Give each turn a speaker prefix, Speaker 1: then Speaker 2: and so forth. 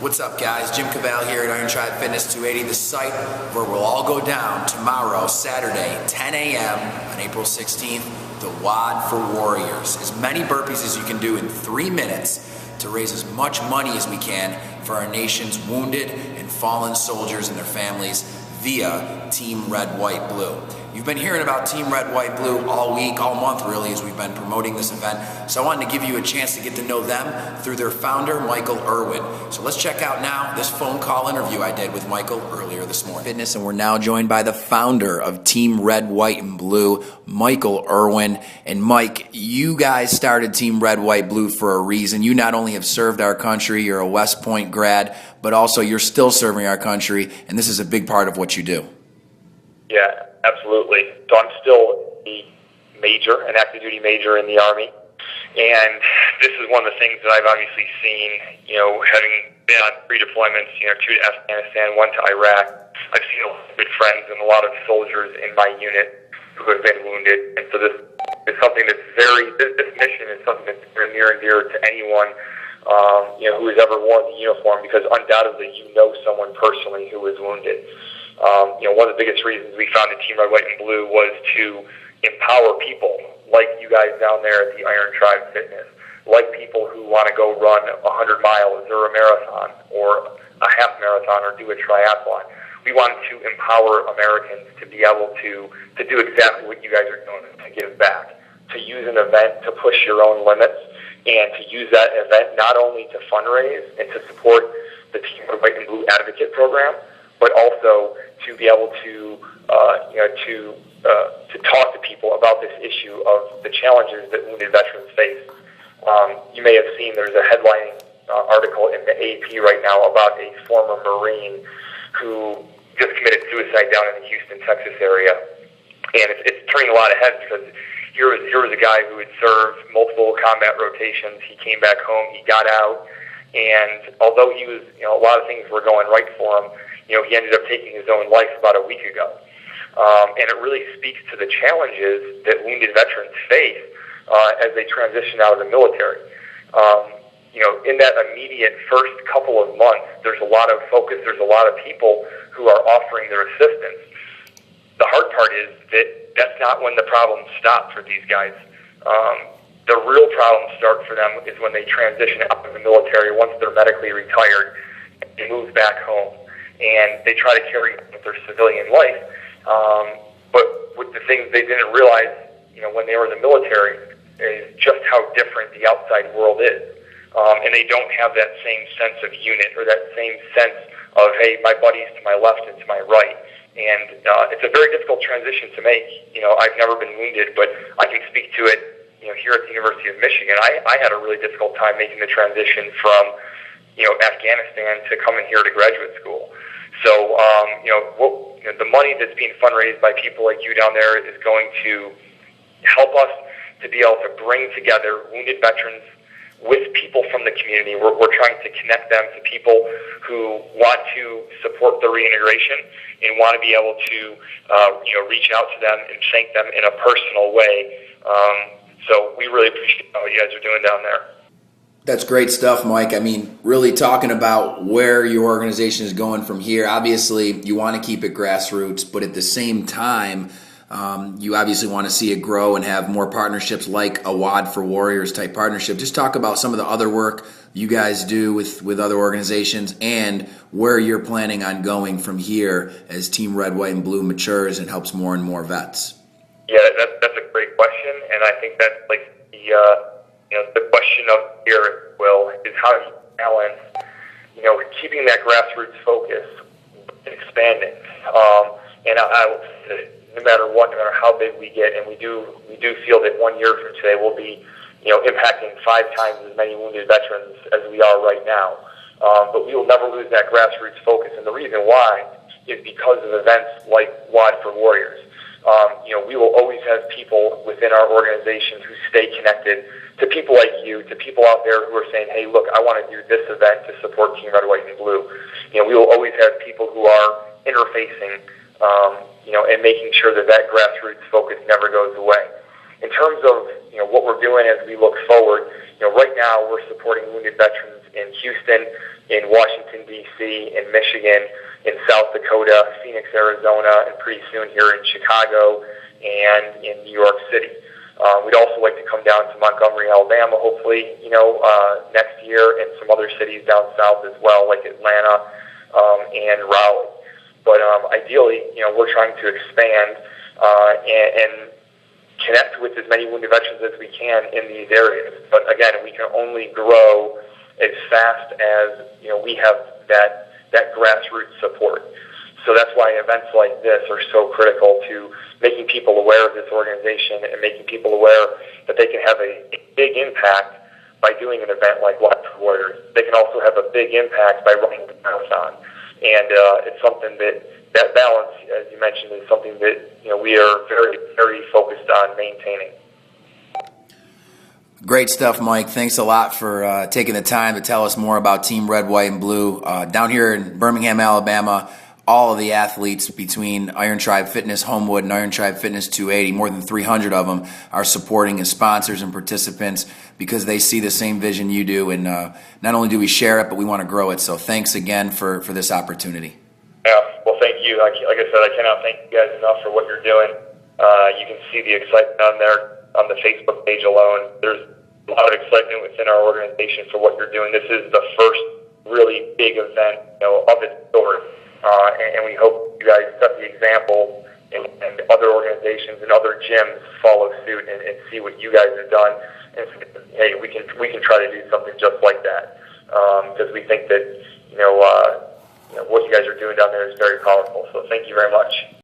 Speaker 1: What's up, guys? Jim Cavell here at Iron Tribe Fitness 280, the site where we'll all go down tomorrow, Saturday, 10 a.m. on April 16th, the WOD for Warriors. As many burpees as you can do in 3 minutes to raise as much money as we can for our nation's wounded and fallen soldiers and their families via Team Red, White, Blue. You've been hearing about Team Red, White, Blue all week, all month really, as we've been promoting this event. So I wanted to give you a chance to get to know them through their founder, Michael Irwin. So let's check out now this phone call interview I did with Michael earlier this morning. Fitness, and we're now joined by the founder of Team Red, White, and Blue, Michael Irwin. And Mike, you guys started Team Red, White, Blue for a reason. You not only have served our country, you're a West Point grad, but also you're still serving our country, and this is a big part of what you do.
Speaker 2: Yeah, absolutely. So I'm still an active duty major in the Army, and this is one of the things that I've obviously seen, having been on 3 deployments, 2 to Afghanistan, 1 to Iraq. I've seen a lot of good friends and a lot of soldiers in my unit who have been wounded, and so this is something that's this mission is something that's very near and dear to anyone, who has ever worn the uniform, because undoubtedly you know someone personally who was wounded. One of the biggest reasons we founded Team Red, White, and Blue was to empower people like you guys down there at the Iron Tribe Fitness, like people who want to go run 100 miles or a marathon or a half marathon or do a triathlon. We wanted to empower Americans to be able to do exactly what you guys are doing, to give back, to use an event to push your own limits, and to use that event not only to fundraise and to support the Team Red, White, and Blue Advocate Program, but also to be able to talk to people about this issue of the challenges that wounded veterans face. You may have seen there's a headline article in the AP right now about a former Marine who just committed suicide down in the Houston, Texas area, and it's turning a lot of heads because here was a guy who had served multiple combat rotations. He came back home, he got out, and although he was, a lot of things were going right for him, he ended up taking his own life about a week ago. And it really speaks to the challenges that wounded veterans face as they transition out of the military. In that immediate first couple of months, there's a lot of focus, there's a lot of people who are offering their assistance. The hard part is that that's not when the problems stop for these guys. The real problems start for them is when they transition out of the military, once they're medically retired, they move back home, and they try to carry on with their civilian life. But with the things they didn't realize, when they were in the military, is just how different the outside world is. And they don't have that same sense of unit or that same sense of, hey, my buddy's to my left and to my right. And it's a very difficult transition to make. I've never been wounded, but I can speak to it, here at the University of Michigan. I had a really difficult time making the transition from, Afghanistan to coming here to graduate school. So, the money that's being fundraised by people like you down there is going to help us to be able to bring together wounded veterans with people from the community. We're trying to connect them to people who want to support the reintegration and want to be able to, reach out to them and thank them in a personal way. So we really appreciate what you guys are doing down there.
Speaker 1: That's great stuff, Mike. I mean, really talking about where your organization is going from here. Obviously, you want to keep it grassroots, but at the same time, you obviously want to see it grow and have more partnerships like a WOD for Warriors type partnership. Just talk about some of the other work you guys do with other organizations and where you're planning on going from here as Team Red, White, and Blue matures and helps more and more vets.
Speaker 2: Yeah, that's a great question, and I think that's like the question of here, Will, is how do you balance, keeping that grassroots focus and expanding. And I will say, no matter how big we get, and we do feel that 1 year from today we'll be, impacting 5 times as many wounded veterans as we are right now. But we will never lose that grassroots focus, and the reason why is because of events like WOD for Warriors. We will always have people within our organization who stay connected to people like you, to people out there who are saying, hey, look, I want to do this event to support Team Red, White, and Blue. We will always have people who are interfacing, and making sure that grassroots focus never goes away. In terms of, what we're doing as we look forward, right now we're supporting wounded veterans in Houston, in Washington, Washington, D.C., in Michigan, in South Dakota, Phoenix, Arizona, and pretty soon here in Chicago and in New York City. We'd also like to come down to Montgomery, Alabama, hopefully, next year, and some other cities down south as well, like Atlanta and Raleigh. But ideally, we're trying to expand and connect with as many wounded veterans as we can in these areas. But again, we can only grow as fast as we have that grassroots support. So that's why events like this are so critical to making people aware of this organization and making people aware that they can have a big impact by doing an event like Life for Warriors. They can also have a big impact by running the marathon. And it's something that balance, as you mentioned, is something that we are very, very focused on maintaining.
Speaker 1: Great stuff, Mike. Thanks a lot for taking the time to tell us more about Team Red, White, and Blue. Down here in Birmingham, Alabama, all of the athletes between Iron Tribe Fitness Homewood and Iron Tribe Fitness 280, more than 300 of them, are supporting as sponsors and participants because they see the same vision you do. And not only do we share it, but we want to grow it. So thanks again for this opportunity.
Speaker 2: Yeah, well, thank you. Like I said, I cannot thank you guys enough for what you're doing. You can see the excitement on there on the Facebook page alone. There's a lot of excitement within our organization for what you're doing. This is the first really big event of its sort. And we hope you guys set the example and other organizations and other gyms follow suit and see what you guys have done. And hey, we can try to do something just like that because we think that what you guys are doing down there is very powerful. So thank you very much.